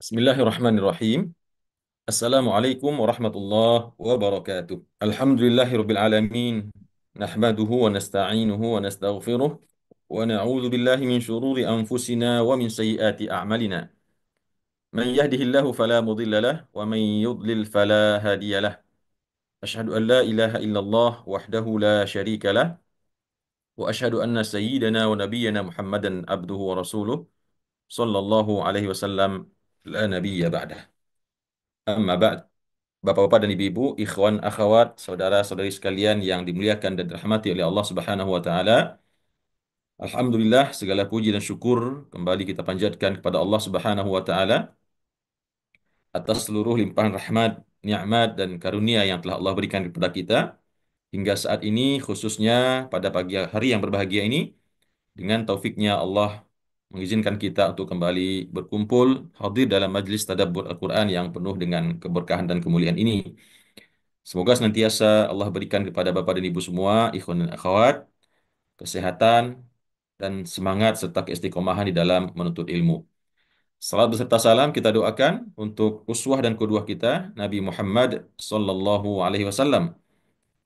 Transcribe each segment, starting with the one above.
Bismillahirrahmanirrahim. Assalamualaikum warahmatullahi wabarakatuh. Alhamdulillahirabbil alamin. Nahmaduhu wa nasta'inuhu wa nastaghfiruh wa na'udzu billahi min syururi anfusina wa min sayyiati a'malina. Man yahdihillahu fala mudilla lahu wa man yudlil fala hadiya lahu. Asyhadu an la ilaha illallah wahdahu la syarika lah wa asyhadu anna sayyidana wa nabiyyana Muhammadan abduhu wa rasuluh sallallahu alaihi wasallam la nabiyya ba'dah. Amma ba'd. Bapak-bapak dan ibu-ibu, ikhwan, akhwat, saudara-saudari sekalian yang dimuliakan dan dirahmati oleh Allah Subhanahu wa taala. Alhamdulillah, segala puji dan syukur kembali kita panjatkan kepada Allah Subhanahu wa taala atas seluruh limpahan rahmat, nikmat dan karunia yang telah Allah berikan kepada kita hingga saat ini, khususnya pada pagi hari yang berbahagia ini, dengan taufiknya Allah mengizinkan kita untuk kembali berkumpul hadir dalam majlis tadabbur Al-Quran yang penuh dengan keberkahan dan kemuliaan ini. Semoga senantiasa Allah berikan kepada Bapak dan Ibu semua, ikhwan dan akhwat, kesehatan dan semangat serta keistiqomahan di dalam menuntut ilmu. Salat beserta salam kita doakan untuk uswah dan qudwah kita, Nabi Muhammad sallallahu alaihi wasallam.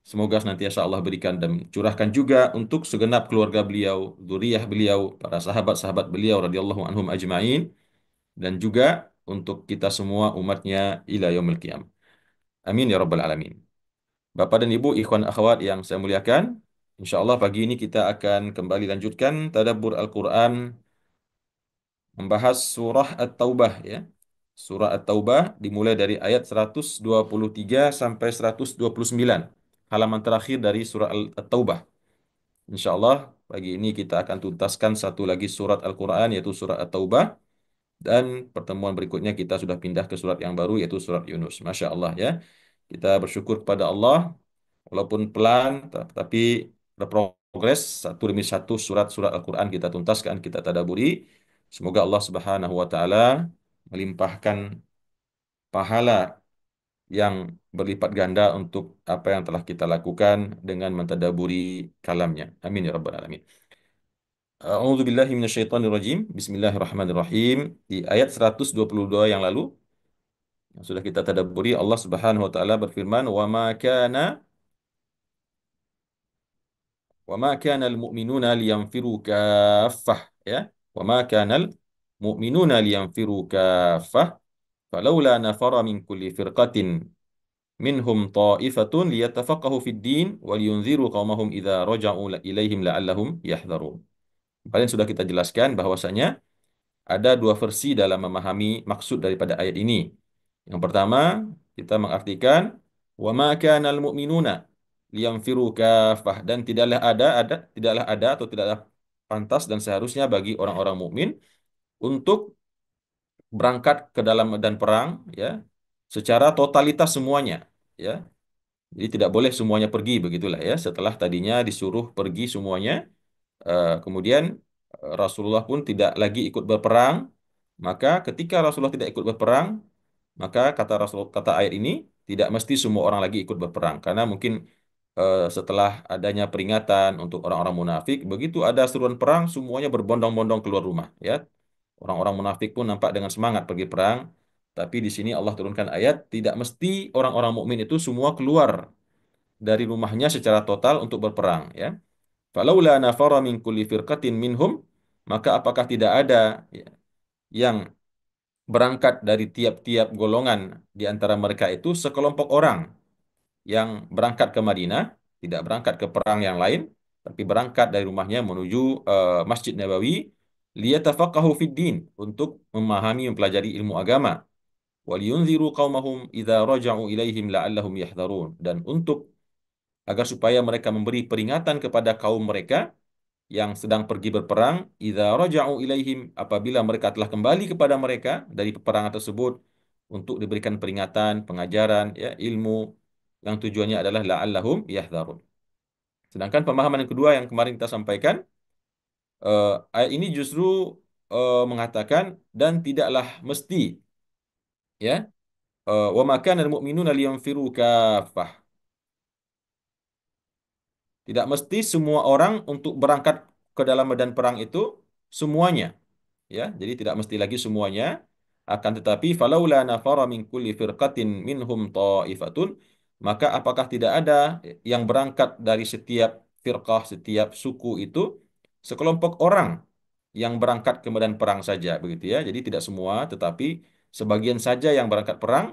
Semoga senantiasa Allah berikan dan curahkan juga untuk segenap keluarga beliau, zuriyah beliau, para sahabat-sahabat beliau radhiyallahu anhum ajma'in, dan juga untuk kita semua umatnya ila yaumil qiyamah. Amin ya rabbal alamin. Bapak dan Ibu, ikhwan akhwat yang saya muliakan, insya Allah pagi ini kita akan kembali lanjutkan tadabbur Al-Quran, membahas surah At-Taubah ya. Surah At-Taubah dimulai dari ayat 123 sampai 129. Halaman terakhir dari surah At-Taubah. Insya Allah pagi ini kita akan tuntaskan satu lagi surat Al-Quran yaitu surah At-Taubah. Dan pertemuan berikutnya kita sudah pindah ke surat yang baru yaitu surat Yunus. Masya Allah ya. Kita bersyukur kepada Allah walaupun pelan, tapi berprogres satu demi satu surat-surat Al-Quran kita tuntaskan, kita tadaburi. Semoga Allah Subhanahu wa taala melimpahkan pahala yang berlipat ganda untuk apa yang telah kita lakukan dengan mentadaburi kalamnya. Amin ya rabbal alamin. A'udzu billahi minasyaitonir rajim. Bismillahirrahmanirrahim. Di ayat 122 yang lalu yang sudah kita tadabburi, Allah Subhanahu wa taala berfirman, "Wa ma kana al-mu'minuna liyanfiru kaffah." Ya. "Wa ma kana al-mu'minuna liyanfiru kaffah, falawla nafara min kulli firqatin minhum ta'ifatun liyatafaqahu fid din wa liyunziru qaumahum idza raja'u ilaihim la'allahum yahdharun." Kemarin sudah kita jelaskan bahwasanya ada dua versi dalam memahami maksud daripada ayat ini. Yang pertama, kita mengartikan wa ma kanal mu'minuna liyanfiru kafah, dan tidaklah ada atau tidaklah pantas dan seharusnya bagi orang-orang mukmin untuk berangkat ke dalam medan perang ya secara totalitas semuanya ya. Jadi tidak boleh semuanya pergi begitulah ya. Setelah tadinya disuruh pergi semuanya, kemudian Rasulullah pun tidak lagi ikut berperang. Maka ketika Rasulullah tidak ikut berperang, maka kata ayat ini tidak mesti semua orang lagi ikut berperang karena mungkin setelah adanya peringatan untuk orang-orang munafik, begitu ada seruan perang semuanya berbondong-bondong keluar rumah ya. Orang-orang munafik pun nampak dengan semangat pergi perang, tapi di sini Allah turunkan ayat tidak mesti orang-orang mukmin itu semua keluar dari rumahnya secara total untuk berperang ya. Falaula nafara min kulli firqatin minhum, maka apakah tidak ada ya, yang berangkat dari tiap-tiap golongan di antara mereka itu sekelompok orang yang berangkat ke Madinah, tidak berangkat ke perang yang lain, tapi berangkat dari rumahnya menuju Masjid Nabawi liyatafaqahu fid din, untuk memahami mempelajari ilmu agama, waliyunziru qaumahum idza raja'u ilaihim la'allahum yahdharun, dan untuk agar supaya mereka memberi peringatan kepada kaum mereka yang sedang pergi berperang, idza raja'u ilaihim, apabila mereka telah kembali kepada mereka dari peperangan tersebut, untuk diberikan peringatan, pengajaran, ya, ilmu yang tujuannya adalah la'allahum yahdharun. Sedangkan pemahaman yang kedua yang kemarin kita sampaikan, ayat ini justru mengatakan dan tidaklah mesti ya, wa ma kana al-mu'minuna liyanfiru kaffah. Tidak mesti semua orang untuk berangkat ke dalam medan perang itu semuanya. Ya, jadi tidak mesti lagi semuanya. Akan tetapi falaula nafara min kulli firqatin minhum ta'ifatun, maka apakah tidak ada yang berangkat dari setiap firqah, setiap suku itu sekelompok orang yang berangkat ke medan perang saja begitu ya. Jadi tidak semua, tetapi sebagian saja yang berangkat perang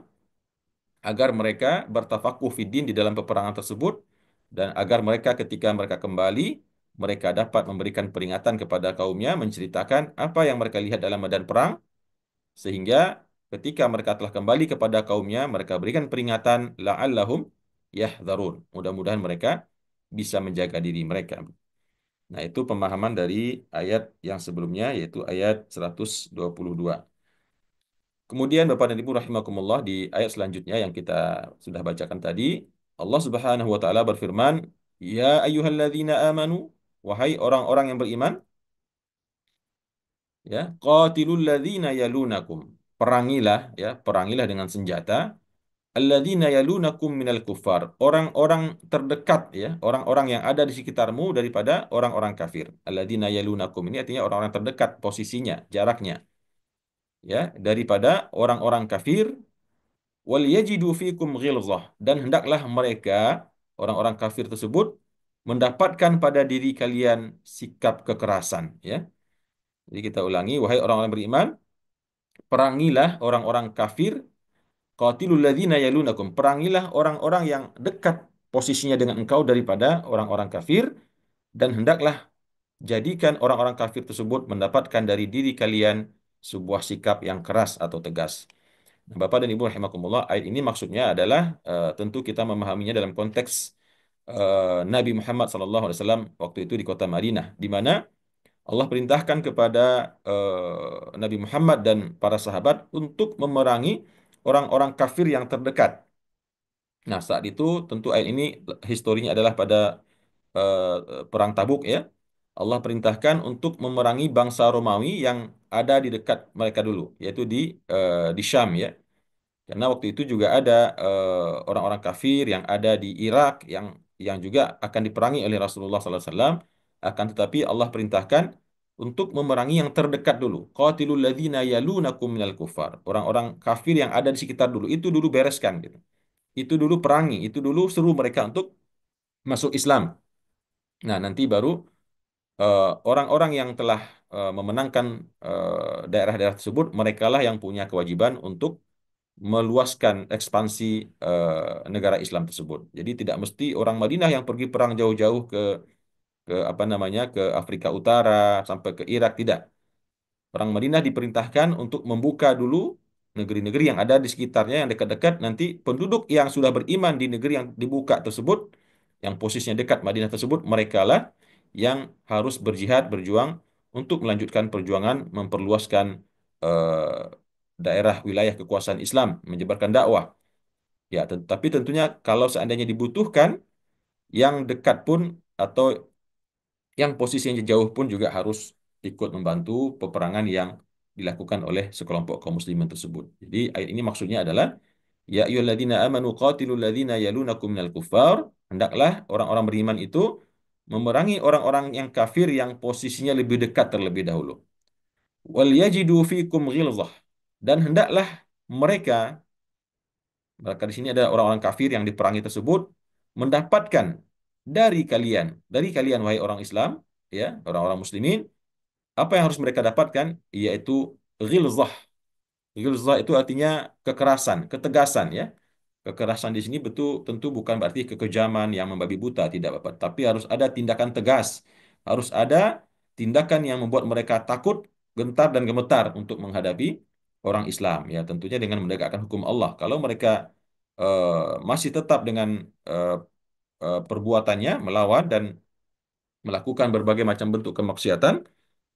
agar mereka bertafakuh fiddin di dalam peperangan tersebut dan agar mereka ketika mereka kembali mereka dapat memberikan peringatan kepada kaumnya menceritakan apa yang mereka lihat dalam medan perang sehingga ketika mereka telah kembali kepada kaumnya mereka berikan peringatan la'allahum yahdharun. Mudah-mudahan mereka bisa menjaga diri mereka. Nah, itu pemahaman dari ayat yang sebelumnya yaitu ayat 122. Kemudian Bapak dan Ibu rahimakumullah di ayat selanjutnya yang kita sudah bacakan tadi, Allah Subhanahu wa taala berfirman, "Ya ayyuhalladzina amanu, wahai orang-orang yang beriman, ya, qatilul ladzina yalunakum." Perangilah ya, perangilah dengan senjata alladzina yalunakum minal kuffar. Orang-orang terdekat ya, orang-orang yang ada di sekitarmu daripada orang-orang kafir. Alladzina yalunakum ini artinya orang-orang terdekat posisinya, jaraknya ya, daripada orang-orang kafir. Wal yajidu fikum ghilzah, dan hendaklah mereka orang-orang kafir tersebut mendapatkan pada diri kalian sikap kekerasan ya. Jadi kita ulangi, wahai orang-orang beriman, perangilah orang-orang kafir, qatilul ladzina yalunakum, perangilah orang-orang yang dekat posisinya dengan engkau daripada orang-orang kafir, dan hendaklah jadikan orang-orang kafir tersebut mendapatkan dari diri kalian sebuah sikap yang keras atau tegas. Bapak dan Ibu rahimakumullah, ayat ini maksudnya adalah tentu kita memahaminya dalam konteks Nabi Muhammad SAW waktu itu di kota Madinah, di mana Allah perintahkan kepada Nabi Muhammad dan para sahabat untuk memerangi orang-orang kafir yang terdekat. Nah, saat itu tentu ayat ini historinya adalah pada perang Tabuk ya. Allah perintahkan untuk memerangi bangsa Romawi yang ada di dekat mereka dulu, yaitu di Syam ya. Karena waktu itu juga ada orang-orang kafir yang ada di Irak yang juga akan diperangi oleh Rasulullah SAW. Akan tetapi Allah perintahkan untuk memerangi yang terdekat dulu. Qatilul ladzina yalunakum minal kufar. Orang-orang kafir yang ada di sekitar dulu. Itu dulu bereskan gitu. Itu dulu perangi. Itu dulu seru mereka untuk masuk Islam. Nah, nanti baru orang-orang yang telah memenangkan daerah-daerah tersebut, merekalah yang punya kewajiban untuk meluaskan ekspansi negara Islam tersebut. Jadi tidak mesti orang Madinah yang pergi perang jauh-jauh ke apa namanya ke Afrika Utara sampai ke Irak tidak. Orang Madinah diperintahkan untuk membuka dulu negeri-negeri yang ada di sekitarnya yang dekat-dekat. Nanti penduduk yang sudah beriman di negeri yang dibuka tersebut, yang posisinya dekat Madinah tersebut, mereka lah yang harus berjihad, berjuang untuk melanjutkan perjuangan memperluaskan eh, daerah wilayah kekuasaan Islam, menyebarkan dakwah. Ya, tapi tentunya kalau seandainya dibutuhkan, yang dekat pun atau yang posisinya jauh pun juga harus ikut membantu peperangan yang dilakukan oleh sekelompok kaum muslimin tersebut. Jadi ayat ini maksudnya adalah ya ayyuhalladzina amanu qatilul ladzina yalunakum minal kuffar, hendaklah orang-orang beriman itu memerangi orang-orang yang kafir yang posisinya lebih dekat terlebih dahulu. Wal yajidu fikum ghilzah, dan hendaklah mereka mereka di sini ada orang-orang kafir yang diperangi tersebut mendapatkan dari kalian wahai orang Islam, ya, orang-orang muslimin, apa yang harus mereka dapatkan yaitu ghilzah. Ghilzah itu artinya kekerasan, ketegasan ya. Kekerasan di sini betul tentu bukan berarti kekejaman yang membabi buta, tidak Bapak, tapi harus ada tindakan tegas. Harus ada tindakan yang membuat mereka takut, gentar dan gemetar untuk menghadapi orang Islam ya, tentunya dengan menegakkan hukum Allah. Kalau mereka masih tetap dengan eh, perbuatannya melawan dan melakukan berbagai macam bentuk kemaksiatan,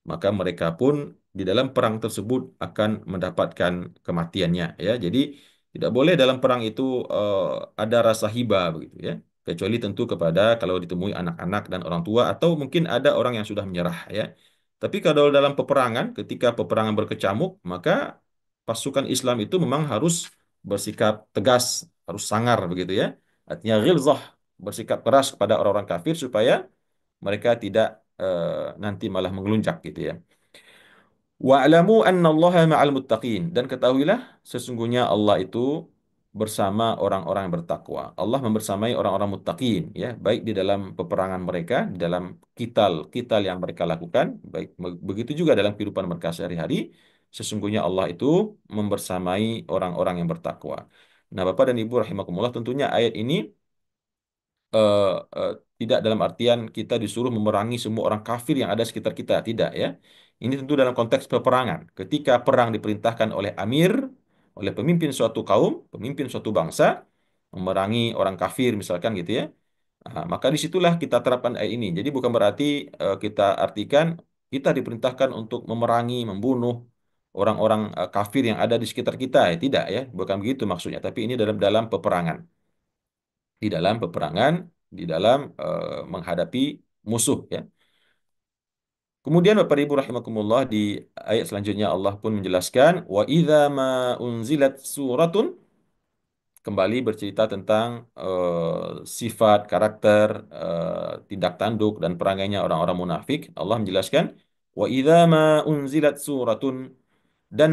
maka mereka pun di dalam perang tersebut akan mendapatkan kematiannya ya. Jadi tidak boleh dalam perang itu ada rasa hiba begitu ya. Kecuali tentu kepada kalau ditemui anak-anak dan orang tua atau mungkin ada orang yang sudah menyerah ya. Tapi kalau dalam peperangan, ketika peperangan berkecamuk, maka pasukan Islam itu memang harus bersikap tegas, harus sangar begitu ya. Artinya ghilzah, bersikap keras kepada orang-orang kafir supaya mereka tidak nanti malah mengelunjak gitu ya. Wa'lamu annallaha ma'al muttaqin. Dan ketahuilah sesungguhnya Allah itu bersama orang-orang yang bertakwa. Allah membersamai orang-orang muttaqin ya, baik di dalam peperangan mereka, di dalam kital yang mereka lakukan, baik begitu juga dalam kehidupan mereka sehari-hari. Sesungguhnya Allah itu membersamai orang-orang yang bertakwa. Nah, Bapak dan Ibu rahimakumullah, tentunya ayat ini eh, eh, tidak dalam artian kita disuruh memerangi semua orang kafir yang ada sekitar kita, tidak ya. Ini tentu dalam konteks peperangan. Ketika perang diperintahkan oleh amir, oleh pemimpin suatu kaum, pemimpin suatu bangsa, memerangi orang kafir misalkan gitu ya. Nah, maka disitulah kita terapkan ayat ini. Jadi bukan berarti kita artikan kita diperintahkan untuk memerangi, membunuh orang-orang kafir yang ada di sekitar kita, ya. Tidak ya, bukan begitu maksudnya. Tapi ini dalam dalam peperangan, di dalam peperangan, di dalam menghadapi musuh ya. Kemudian Bapak Ibu rahimakumullah, di ayat selanjutnya Allah pun menjelaskan wa idza ma unzilat suratun, kembali bercerita tentang sifat, karakter, tindak tanduk dan perangainya orang-orang munafik. Allah menjelaskan wa idza ma unzilat suratun, dan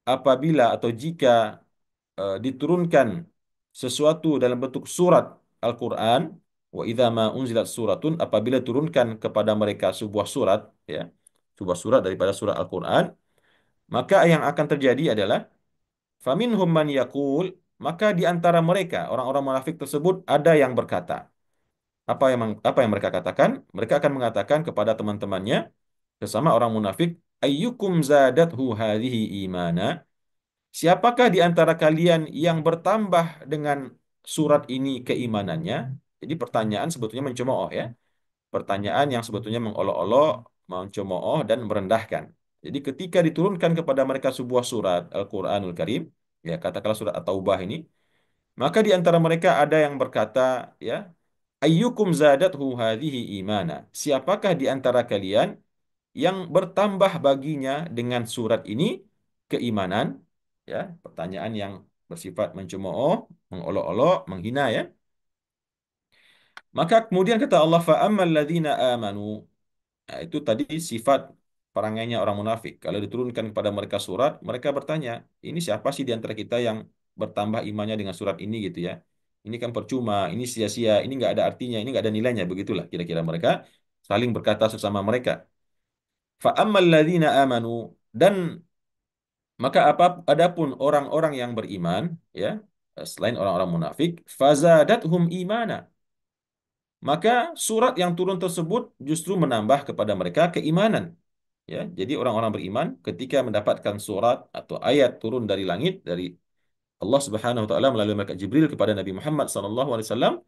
apabila atau jika diturunkan sesuatu dalam bentuk surat Al-Quran, wa idza ma unzilat suratun, apabila turunkan kepada mereka sebuah surat ya, sebuah surat daripada surat Al-Quran, maka yang akan terjadi adalah faminhum man yaqul, maka di antara mereka orang-orang munafik tersebut ada yang berkata, apa yang mereka katakan? Mereka akan mengatakan kepada teman-temannya sesama orang munafik, ayyukum zadathu hadhihi imana, siapakah di antara kalian yang bertambah dengan surat ini keimanannya? Jadi pertanyaan sebetulnya mencemooh ya. Pertanyaan yang sebetulnya mengolok-olok, mencemooh dan merendahkan. Jadi ketika diturunkan kepada mereka sebuah surat Al-Qur'anul Karim, ya katakanlah surat At-Taubah ini, maka di antara mereka ada yang berkata, ya, ayyukum zadathu hadhihi imana. Siapakah di antara kalian yang bertambah baginya dengan surat ini keimanan, ya, pertanyaan yang bersifat mencemooh, mengolok-olok, menghina ya. Maka kemudian kata Allah, fa ammal ladzina amanu. Nah, itu tadi sifat perangainya orang munafik. Kalau diturunkan kepada mereka surat, mereka bertanya, ini siapa sih di antara kita yang bertambah imannya dengan surat ini gitu ya. Ini kan percuma, ini sia-sia, ini nggak ada artinya, ini nggak ada nilainya, begitulah kira-kira mereka saling berkata sesama mereka. Fa ammal ladzina amanu, dan maka adapun orang-orang yang beriman, ya, selain orang-orang munafik, fazadathum imana. Maka surat yang turun tersebut justru menambah kepada mereka keimanan. Ya, jadi orang-orang beriman ketika mendapatkan surat atau ayat turun dari langit dari Allah Subhanahu wa taala melalui malaikat Jibril kepada Nabi Muhammad SAW,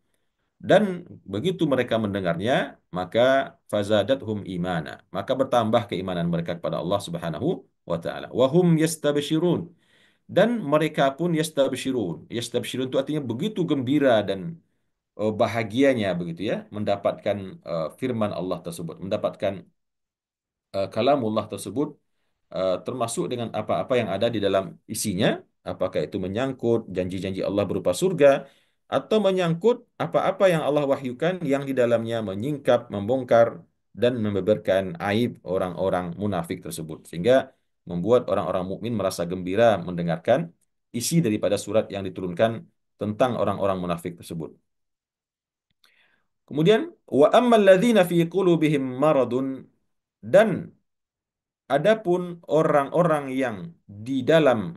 dan begitu mereka mendengarnya, maka fazadathum imana, maka bertambah keimanan mereka kepada Allah Subhanahu wa taala. Wa hum yastabshirun, dan mereka pun yastabshirun. Yastabshirun itu artinya begitu gembira dan bahagianya begitu ya, mendapatkan firman Allah tersebut, mendapatkan kalamullah tersebut, termasuk dengan apa-apa yang ada di dalam isinya, apakah itu menyangkut janji-janji Allah berupa surga, atau menyangkut apa-apa yang Allah wahyukan yang di dalamnya menyingkap, membongkar, dan membeberkan aib orang-orang munafik tersebut. Sehingga membuat orang-orang mukmin merasa gembira mendengarkan isi daripada surat yang diturunkan tentang orang-orang munafik tersebut. Kemudian, wa ammal ladzina fi qulubihim maradun, dan adapun orang-orang yang di dalam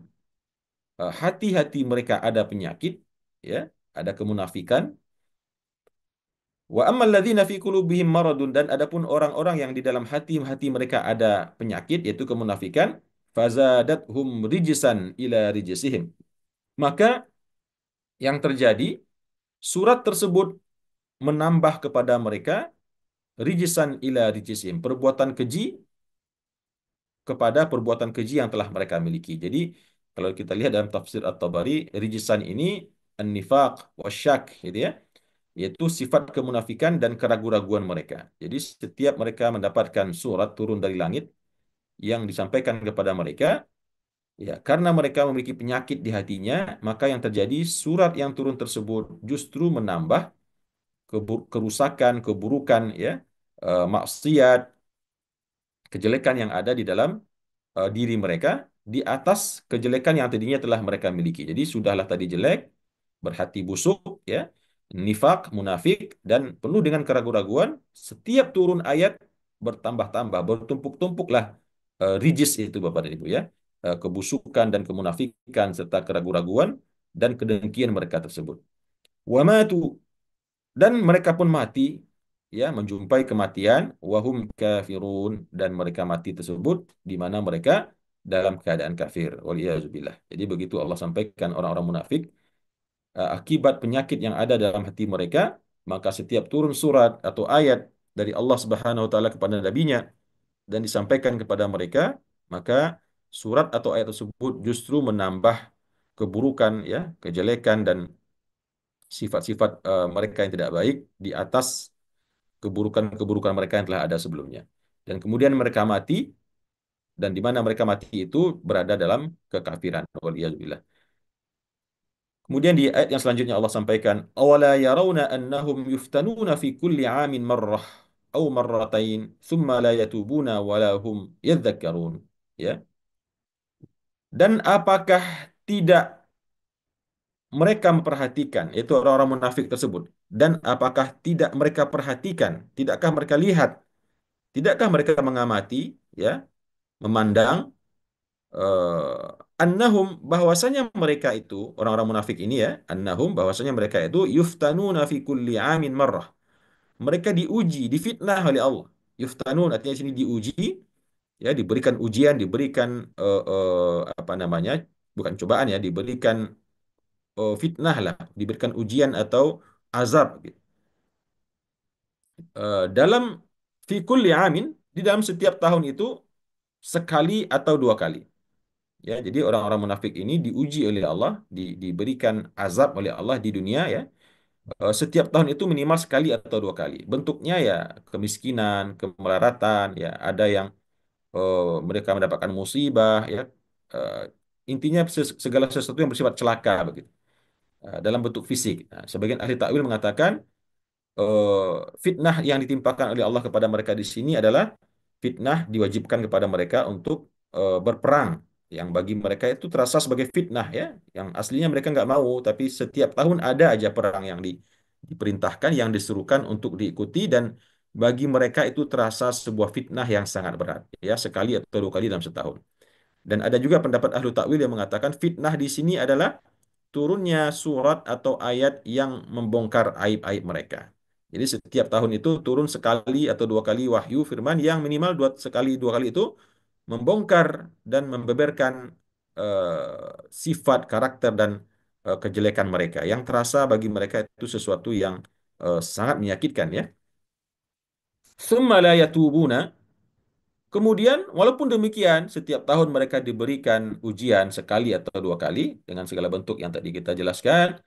hati-hati mereka ada penyakit, ya, ada kemunafikan. Wa ammal ladzina fi qulubihim maradun, dan adapun orang-orang yang di dalam hati-hati mereka ada penyakit yaitu kemunafikan, fazadathum rijsan ila rijsihim. Maka yang terjadi, surat tersebut menambah kepada mereka rijsan ila rijsihim, perbuatan keji kepada perbuatan keji yang telah mereka miliki. Jadi kalau kita lihat dalam tafsir At-Tabari, rijsan ini an-nifaq wasyak gitu ya, yaitu sifat kemunafikan dan keraguan-raguan mereka. Jadi setiap mereka mendapatkan surat turun dari langit yang disampaikan kepada mereka, ya karena mereka memiliki penyakit di hatinya, maka yang terjadi surat yang turun tersebut justru menambah kerusakan, keburukan ya, maksiat, kejelekan yang ada di dalam diri mereka di atas kejelekan yang tadinya telah mereka miliki. Jadi sudahlah tadi jelek, berhati busuk, ya, nifak, munafik, dan penuh dengan keraguan-raguan. Setiap turun ayat bertambah-tambah, bertumpuk-tumpuklah rijis itu Bapak dan Ibu ya. Kebusukan dan kemunafikan serta keraguan-raguan dan kedengkian mereka tersebut. Wa matu, dan mereka pun mati, ya, menjumpai kematian, wahum kafirun, dan mereka mati tersebut di mana mereka dalam keadaan kafir. Waliyazubillah. Jadi begitu Allah sampaikan orang-orang munafik, akibat penyakit yang ada dalam hati mereka, maka setiap turun surat atau ayat dari Allah Subhanahu wa taala kepada nabinya dan disampaikan kepada mereka, maka surat atau ayat tersebut justru menambah keburukan, ya, kejelekan dan sifat-sifat mereka yang tidak baik di atas keburukan-keburukan mereka yang telah ada sebelumnya. Dan kemudian mereka mati, dan di mana mereka mati itu berada dalam kekafiran. Waliyadzubillah. Kemudian di ayat yang selanjutnya Allah sampaikan, "Awala yarawna annahum yuftanuna fi kulli 'amin marrah aw marratain, thumma la yatubuna wa la hum yadhakkarun." Ya. Dan apakah tidak mereka memperhatikan, yaitu orang-orang munafik tersebut, dan apakah tidak mereka perhatikan, tidakkah mereka lihat, tidakkah mereka mengamati, ya, memandang, annahum, bahwasanya mereka itu orang-orang munafik ini, ya, annahum, bahwasanya mereka itu yuftanuna fi kulli amin marrah. Mereka diuji, difitnah oleh Allah. Yuftanun artinya di sini diuji, ya, diberikan ujian, diberikan apa namanya? Bukan cobaan, ya, diberikan fitnah lah, diberikan ujian atau azab gitu. Dalam fi kulli amin, di dalam setiap tahun itu sekali atau dua kali. Ya, jadi orang-orang munafik ini diuji oleh Allah, diberikan azab oleh Allah di dunia, ya. Setiap tahun itu minimal sekali atau dua kali. Bentuknya ya kemiskinan, kemelaratan, ya, ada yang mereka mendapatkan musibah, ya. Eh, Intinya segala sesuatu yang bersifat celaka begitu. Dalam bentuk fisik. Nah, sebagian ahli takwil mengatakan fitnah yang ditimpakan oleh Allah kepada mereka di sini adalah fitnah diwajibkan kepada mereka untuk berperang, yang bagi mereka itu terasa sebagai fitnah, ya, yang aslinya mereka nggak mau, tapi setiap tahun ada aja perang yang diperintahkan, yang diserukan untuk diikuti, dan bagi mereka itu terasa sebuah fitnah yang sangat berat, ya, sekali atau dua kali dalam setahun. Dan ada juga pendapat ahlu takwil yang mengatakan fitnah di sini adalah turunnya surat atau ayat yang membongkar aib-aib mereka. Jadi setiap tahun itu turun sekali atau dua kali wahyu firman yang minimal sekali dua kali itu membongkar dan membeberkan sifat, karakter, dan kejelekan mereka yang terasa bagi mereka itu sesuatu yang sangat menyakitkan, ya. Tsumma la yatubuna. Kemudian, walaupun demikian, setiap tahun mereka diberikan ujian sekali atau dua kali dengan segala bentuk yang tadi kita jelaskan.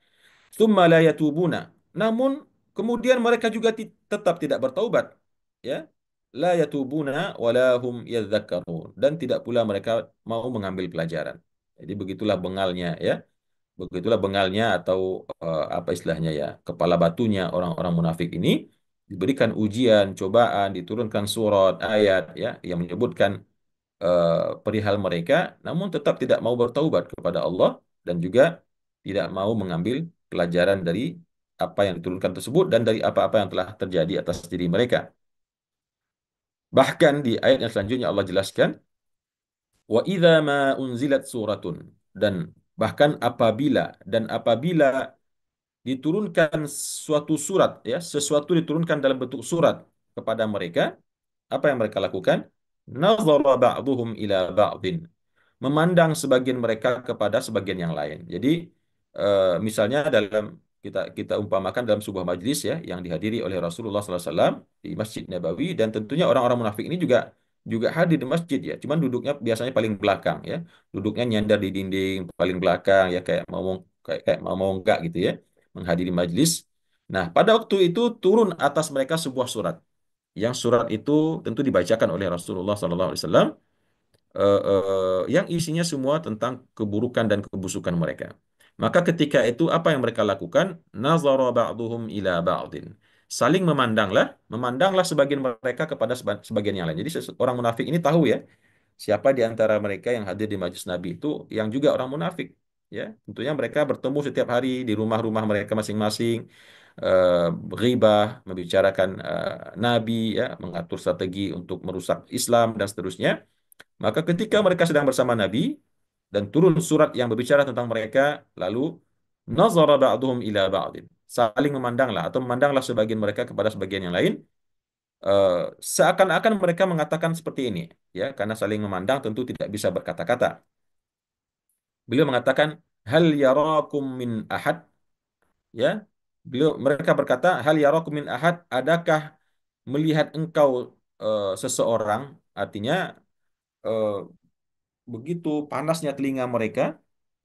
Tsumma la yatubuna. Namun, kemudian mereka juga tetap tidak bertaubat. Ya. La yatubuna wa la hum yadzakkarun. Dan tidak pula mereka mau mengambil pelajaran. Jadi begitulah bengalnya, ya. Begitulah bengalnya atau apa istilahnya, ya, kepala batunya orang-orang munafik ini, diberikan ujian, cobaan, diturunkan surat, ayat, ya, yang menyebutkan perihal mereka, namun tetap tidak mau bertaubat kepada Allah dan juga tidak mau mengambil pelajaran dari apa yang diturunkan tersebut dan dari apa-apa yang telah terjadi atas diri mereka. Bahkan di ayat yang selanjutnya Allah jelaskan, wa idza ma unzilat suratun, dan bahkan apabila diturunkan suatu surat, ya, sesuatu diturunkan dalam bentuk surat kepada mereka, apa yang mereka lakukan? Nazara ba'duhum ila ba'din, memandang sebagian mereka kepada sebagian yang lain. Jadi misalnya dalam kita kita umpamakan dalam sebuah majlis, ya, yang dihadiri oleh Rasulullah SAW di Masjid Nabawi, dan tentunya orang-orang munafik ini juga juga hadir di masjid, ya, cuman duduknya biasanya paling belakang, ya, duduknya nyandar di dinding paling belakang, ya, kayak mau enggak gitu, ya, menghadiri majlis. Nah, pada waktu itu turun atas mereka sebuah surat, yang surat itu tentu dibacakan oleh Rasulullah SAW, yang isinya semua tentang keburukan dan kebusukan mereka. Maka ketika itu apa yang mereka lakukan? Nazara ba'duhum ila ba'din. Saling memandanglah sebagian mereka kepada sebagian yang lain. Jadi orang munafik ini tahu, ya, siapa di antara mereka yang hadir di majelis Nabi itu yang juga orang munafik. Ya, tentunya mereka bertemu setiap hari di rumah-rumah mereka masing-masing, ghibah, membicarakan Nabi, ya, mengatur strategi untuk merusak Islam dan seterusnya. Maka ketika mereka sedang bersama Nabi dan turun surat yang berbicara tentang mereka, lalu nazara ba'duhum ila ba'din. Saling memandanglah atau memandanglah sebagian mereka kepada sebagian yang lain, eh, seakan-akan mereka mengatakan seperti ini, ya, karena saling memandang tentu tidak bisa berkata-kata. Beliau mengatakan, hal yarakum min ahad, ya. Mereka berkata, hal yarakum min ahad, adakah melihat engkau seseorang, artinya eh, begitu panasnya telinga mereka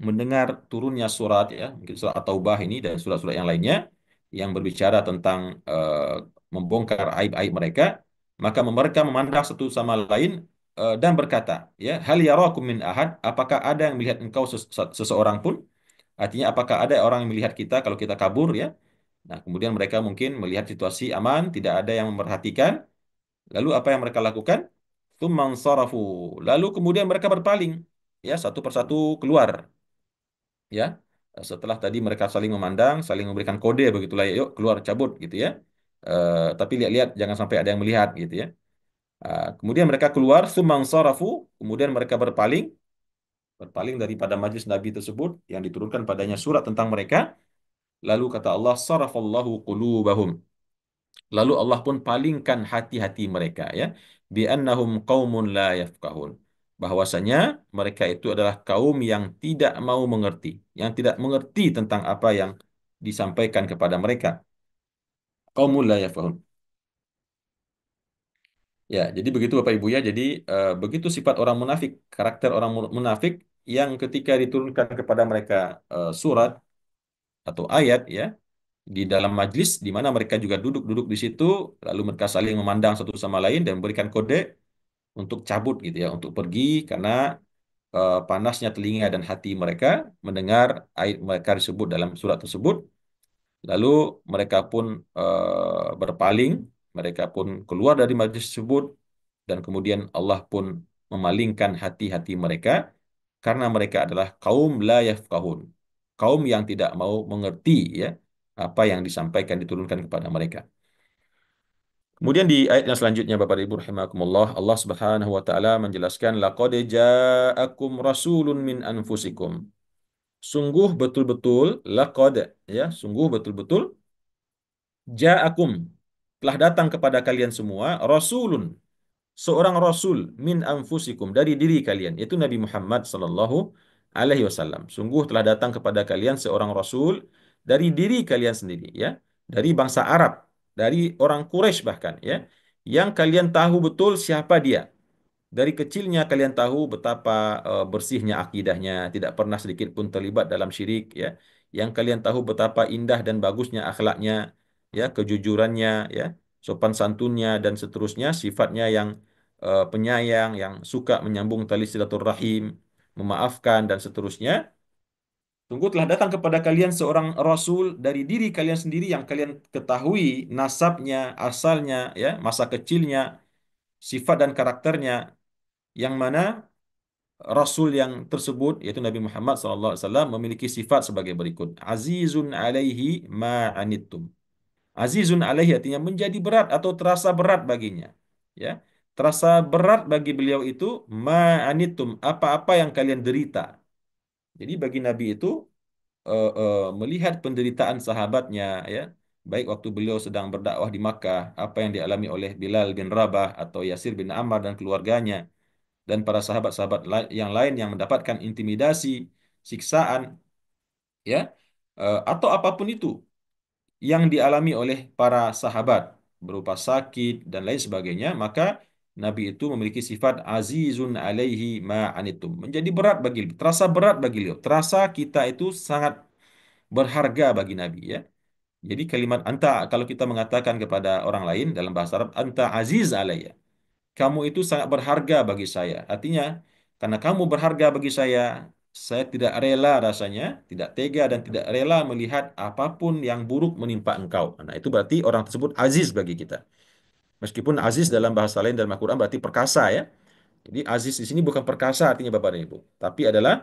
mendengar turunnya surat, ya, mungkin surat At-Taubah ini dan surat-surat yang lainnya yang berbicara tentang membongkar aib-aib mereka, maka mereka memandang satu sama lain dan berkata, ya, hal yarakum min ahad, apakah ada yang melihat engkau seseorang pun? Artinya apakah ada orang yang melihat kita kalau kita kabur, ya? Nah, kemudian mereka mungkin melihat situasi aman, tidak ada yang memperhatikan. Lalu apa yang mereka lakukan? Tsumman sarafu. Lalu kemudian mereka berpaling, ya, satu persatu keluar, ya. Setelah tadi mereka saling memandang, saling memberikan kode begitulah, ya, yuk keluar cabut gitu, ya. Tapi lihat-lihat jangan sampai ada yang melihat gitu, ya. Kemudian mereka keluar, tsumman sarafu, kemudian mereka berpaling, berpaling daripada majlis Nabi tersebut yang diturunkan padanya surat tentang mereka. Lalu kata Allah, sarafallahu qulubahum. Lalu Allah pun palingkan hati-hati mereka, ya. Bi'annahum qaumun la yafqahun. Bahwasanya mereka itu adalah kaum yang tidak mau mengerti, yang tidak mengerti tentang apa yang disampaikan kepada mereka. Qaumun la yafqahun. Ya, jadi begitu Bapak Ibu, ya. Jadi begitu sifat orang munafik, karakter orang munafik yang ketika diturunkan kepada mereka surat atau ayat, ya, di dalam majlis di mana mereka juga duduk-duduk di situ, lalu mereka saling memandang satu sama lain dan memberikan kode untuk cabut gitu, ya, untuk pergi karena panasnya telinga dan hati mereka mendengar ayat mereka disebut dalam surat tersebut. Lalu mereka pun berpaling, mereka pun keluar dari majlis tersebut dan kemudian Allah pun memalingkan hati-hati mereka karena mereka adalah kaum la yafqahun, kaum yang tidak mau mengerti, ya, apa yang disampaikan diturunkan kepada mereka. Kemudian di ayat yang selanjutnya Bapak Ibu rahimakumullah, Allah Subhanahu wa taala menjelaskan laqad ja'akum rasulun min anfusikum. Sungguh betul-betul laqad, ya, sungguh betul-betul ja'akum telah datang kepada kalian semua rasulun, seorang rasul min anfusikum dari diri kalian, yaitu Nabi Muhammad sallallahu alaihi wasallam. Sungguh telah datang kepada kalian seorang rasul dari diri kalian sendiri, ya, dari bangsa Arab, dari orang Quraisy bahkan, ya, yang kalian tahu betul siapa dia. Dari kecilnya kalian tahu betapa bersihnya akidahnya, tidak pernah sedikit pun terlibat dalam syirik, ya. Yang kalian tahu betapa indah dan bagusnya akhlaknya, ya, kejujurannya, ya, sopan santunnya dan seterusnya, sifatnya yang penyayang, yang suka menyambung tali silaturahim, memaafkan dan seterusnya. Sungguh telah datang kepada kalian seorang rasul dari diri kalian sendiri yang kalian ketahui nasabnya, asalnya, ya, masa kecilnya, sifat dan karakternya, yang mana Rasul yang tersebut yaitu Nabi Muhammad SAW memiliki sifat sebagai berikut. Azizun alaihi ma'anittum. Azizun alaihi artinya menjadi berat atau terasa berat baginya. Ya, terasa berat bagi beliau itu ma'anittum, apa-apa yang kalian derita. Jadi bagi Nabi itu melihat penderitaan sahabatnya, ya, baik waktu beliau sedang berdakwah di Makkah, apa yang dialami oleh Bilal bin Rabah atau Yasir bin Ammar dan keluarganya dan para sahabat-sahabat yang lain yang mendapatkan intimidasi, siksaan, ya, atau apapun itu yang dialami oleh para sahabat berupa sakit dan lain sebagainya, maka Nabi itu memiliki sifat azizun alaihi ma'anitum, menjadi berat bagi, terasa berat bagi beliau, terasa kita itu sangat berharga bagi Nabi, ya. Jadi kalimat anta, kalau kita mengatakan kepada orang lain dalam bahasa Arab, anta aziz alayya, kamu itu sangat berharga bagi saya. Artinya, karena kamu berharga bagi saya tidak rela rasanya, tidak tega dan tidak rela melihat apapun yang buruk menimpa engkau. Nah, itu berarti orang tersebut aziz bagi kita. Meskipun aziz dalam bahasa lain dalam Al-Quran berarti perkasa, ya. Jadi aziz di sini bukan perkasa artinya Bapak dan Ibu, tapi adalah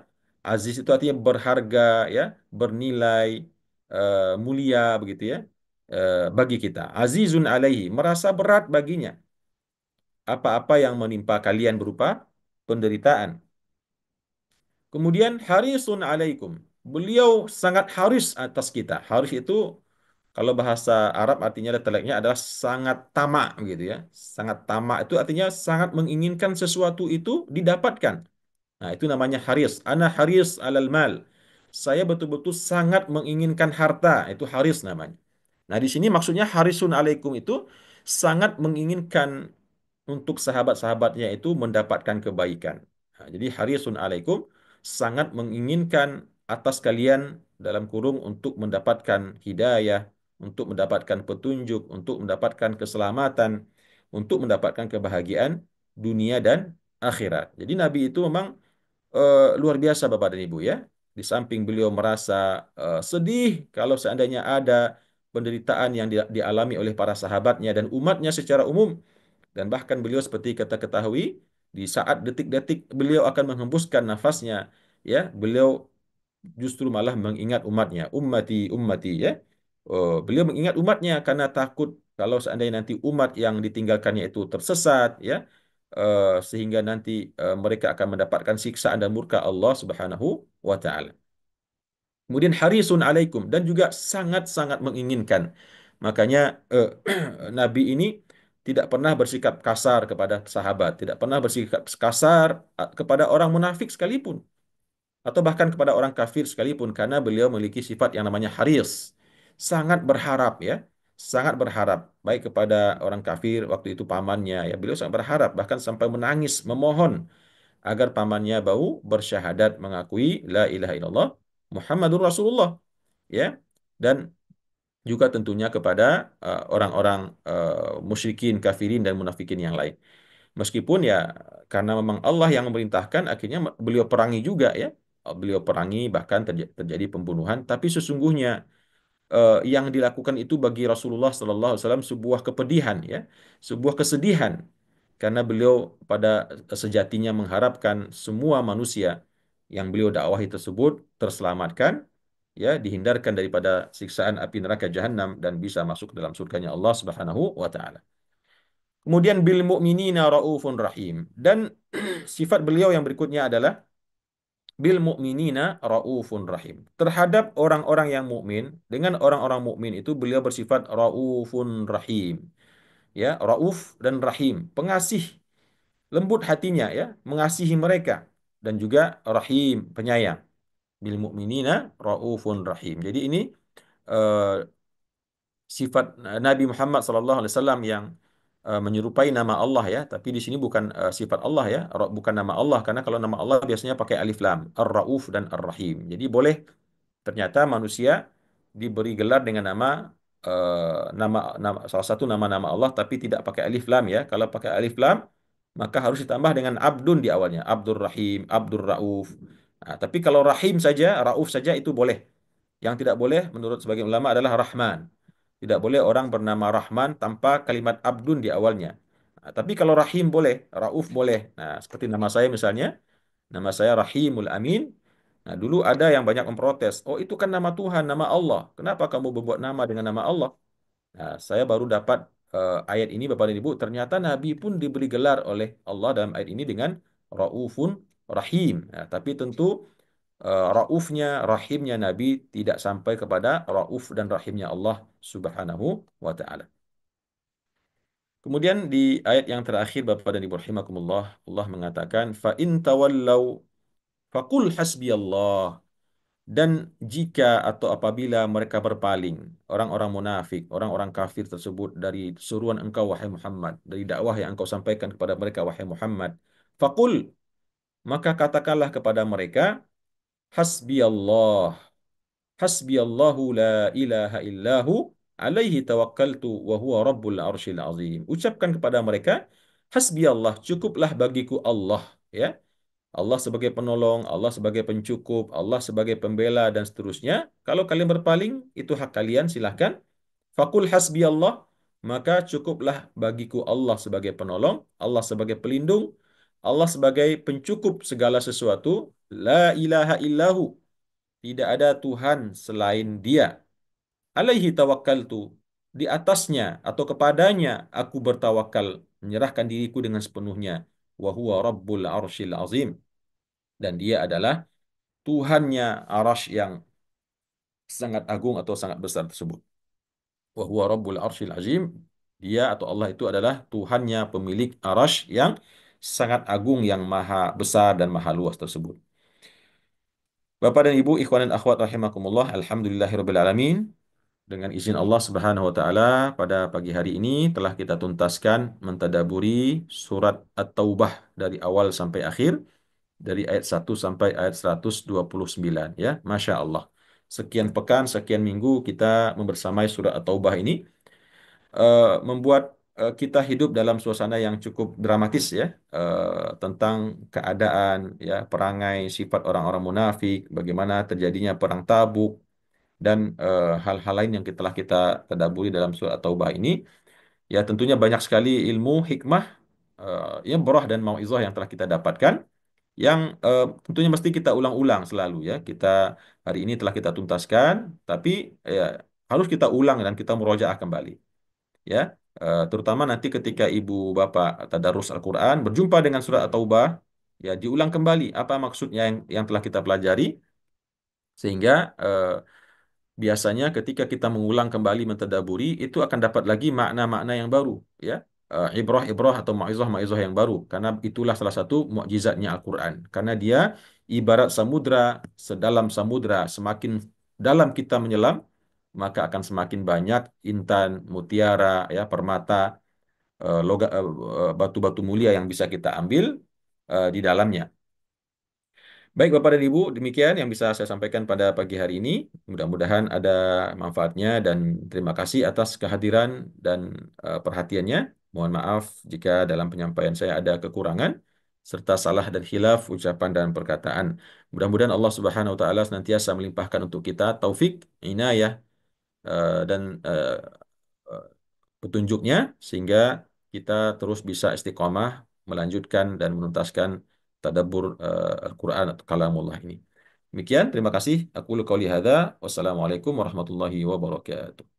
aziz itu artinya berharga ya, bernilai, mulia begitu ya, bagi kita. Azizun alaihi, merasa berat baginya apa-apa yang menimpa kalian berupa penderitaan. Kemudian harisun alaikum. Beliau sangat haris atas kita. Haris itu kalau bahasa Arab artinya letaknya adalah sangat tamak gitu ya. Sangat tamak itu artinya sangat menginginkan sesuatu itu didapatkan. Nah, itu namanya haris. Ana haris alal mal. Saya betul-betul sangat menginginkan harta. Itu haris namanya. Nah, di sini maksudnya harisun alaikum itu sangat menginginkan untuk sahabat-sahabatnya itu mendapatkan kebaikan. Nah, jadi harisun alaikum sangat menginginkan atas kalian dalam kurung untuk mendapatkan hidayah, untuk mendapatkan petunjuk, untuk mendapatkan keselamatan, untuk mendapatkan kebahagiaan dunia dan akhirat. Jadi Nabi itu memang luar biasa Bapak dan Ibu ya. Di samping beliau merasa sedih kalau seandainya ada penderitaan yang dialami oleh para sahabatnya dan umatnya secara umum, dan bahkan beliau seperti kita ketahui di saat detik-detik beliau akan menghembuskan nafasnya ya, beliau justru malah mengingat umatnya, ummati ummati ya. Beliau mengingat umatnya karena takut kalau seandainya nanti umat yang ditinggalkannya itu tersesat ya, sehingga nanti mereka akan mendapatkan siksaan dan murka Allah Subhanahu wa taala. Kemudian harisun alaikum dan juga sangat-sangat menginginkan. Makanya Nabi ini tidak pernah bersikap kasar kepada sahabat, tidak pernah bersikap kasar kepada orang munafik sekalipun atau bahkan kepada orang kafir sekalipun karena beliau memiliki sifat yang namanya haris. Sangat berharap ya, sangat berharap baik kepada orang kafir waktu itu pamannya ya, beliau sangat berharap bahkan sampai menangis memohon agar pamannya bau bersyahadat mengakui la ilaha illallah Muhammadur Rasulullah ya. Dan juga tentunya kepada orang-orang musyrikin, kafirin dan munafikin yang lain. Meskipun ya karena memang Allah yang memerintahkan akhirnya beliau perangi juga ya. Beliau perangi bahkan terjadi pembunuhan, tapi sesungguhnya yang dilakukan itu bagi Rasulullah Sallallahu Alaihi Wasallam sebuah kepedihan ya, sebuah kesedihan karena beliau pada sejatinya mengharapkan semua manusia yang beliau dakwahi tersebut terselamatkan ya, dihindarkan daripada siksaan api neraka jahanam dan bisa masuk ke dalam surganya Allah Subhanahu wa taala. Kemudian bil mu'minina raufun rahim, dan sifat beliau yang berikutnya adalah bil mu'minina raufun rahim. Terhadap orang-orang yang mukmin, dengan orang-orang mukmin itu beliau bersifat raufun rahim. Ya, rauf dan rahim, pengasih, lembut hatinya ya, mengasihi mereka dan juga rahim, penyayang. Bil mu'minina raufun rahim. Jadi ini eh, sifat Nabi Muhammad SAW yang menyerupai nama Allah ya, tapi di sini bukan sifat Allah ya, bukan nama Allah karena kalau nama Allah biasanya pakai alif lam, Ar-Rauf dan Ar-Rahim. Jadi boleh ternyata manusia diberi gelar dengan nama salah satu nama-nama Allah tapi tidak pakai alif lam ya. Kalau pakai alif lam maka harus ditambah dengan abdun di awalnya, Abdur Rahim, Abdur Rauf. Nah, tapi kalau Rahim saja, Rauf saja itu boleh. Yang tidak boleh menurut sebagian ulama adalah Rahman. Tidak boleh orang bernama Rahman tanpa kalimat abdun di awalnya. Nah, tapi kalau Rahim boleh, Rauf boleh. Nah, seperti nama saya misalnya, nama saya Rahimul Amin. Nah, dulu ada yang banyak memprotes. Oh, itu kan nama Tuhan, nama Allah. Kenapa kamu membuat nama dengan nama Allah? Nah, saya baru dapat ayat ini, Bapak dan Ibu. Ternyata Nabi pun diberi gelar oleh Allah dalam ayat ini dengan Raufun Rahim. Nah, tapi tentu raufnya, rahimnya Nabi tidak sampai kepada rauf dan rahimnya Allah Subhanahu wa taala. Kemudian di ayat yang terakhir Bapak dan Ibu rahimakumullah, Allah mengatakan fa in tawallau faqul hasbiyallah, dan jika atau apabila mereka berpaling, orang-orang munafik, orang-orang kafir tersebut dari seruan engkau wahai Muhammad, dari dakwah yang engkau sampaikan kepada mereka wahai Muhammad, faqul, maka katakanlah kepada mereka hasbiyallah. Hasbiyallahu la ilaha illahu alaihi tawakkaltu wa huwa rabbul arsyil azim. Ucapkan kepada mereka, hasbiyallah, cukuplah bagiku Allah, ya. Allah sebagai penolong, Allah sebagai pencukup, Allah sebagai pembela dan seterusnya. Kalau kalian berpaling, itu hak kalian, silahkan. Fakul hasbiyallah, maka cukuplah bagiku Allah sebagai penolong, Allah sebagai pelindung, Allah sebagai pencukup segala sesuatu. La ilaha illahu. Tidak ada Tuhan selain Dia. Alaihi tawakkaltu. Di atasnya atau kepadanya aku bertawakal, menyerahkan diriku dengan sepenuhnya. Wa huwa rabbul arsyil azim. Dan dia adalah Tuhannya arasy yang sangat agung atau sangat besar tersebut. Wa huwa rabbul arsyil azim. Dia atau Allah itu adalah Tuhannya pemilik arasy yang sangat agung, yang maha besar dan maha luas tersebut. Bapak dan Ibu, ikhwan dan akhwat rahimakumullah, alhamdulillahirabbil alamin. Dengan izin Allah Subhanahu wa taala, pada pagi hari ini telah kita tuntaskan mentadaburi surat At-Taubah dari awal sampai akhir, dari ayat 1 sampai ayat 129 ya. Masya Allah. Sekian pekan, sekian minggu kita membersamai surat At-Taubah ini, membuat kita hidup dalam suasana yang cukup dramatis ya, tentang keadaan ya, perangai sifat orang-orang munafik, bagaimana terjadinya perang Tabuk, dan hal-hal lain yang telah kita tadaburi dalam surat At-Taubah ini. Ya tentunya banyak sekali ilmu, hikmah, ya ibrah dan mauizah yang telah kita dapatkan, yang tentunya mesti kita ulang-ulang selalu ya. Kita hari ini telah kita tuntaskan, tapi ya harus kita ulang dan kita murojaah kembali ya. Terutama nanti ketika ibu bapak tadarus Al-Quran berjumpa dengan surat At-Taubah, ya diulang kembali apa maksudnya yang telah kita pelajari, sehingga biasanya ketika kita mengulang kembali mentadaburi itu akan dapat lagi makna-makna yang baru ya. Ibrah-ibrah atau maizah-maizah yang baru, karena itulah salah satu mukjizatnya Al-Quran, karena dia ibarat samudra. Sedalam samudra, semakin dalam kita menyelam, maka akan semakin banyak intan, mutiara ya, permata, batu-batu mulia yang bisa kita ambil di dalamnya. Baik Bapak dan Ibu, demikian yang bisa saya sampaikan pada pagi hari ini. Mudah-mudahan ada manfaatnya, dan terima kasih atas kehadiran dan perhatiannya. Mohon maaf jika dalam penyampaian saya ada kekurangan serta salah dan khilaf ucapan dan perkataan. Mudah-mudahan Allah Subhanahu wa taala senantiasa melimpahkan untuk kita taufik, inayah, dan eh, petunjuknya, sehingga kita terus bisa istiqomah melanjutkan dan menuntaskan tadabbur Al-Quran atau kalamullah ini. Demikian, terima kasih. Aku qauli hadza. Wassalamualaikum warahmatullahi wabarakatuh.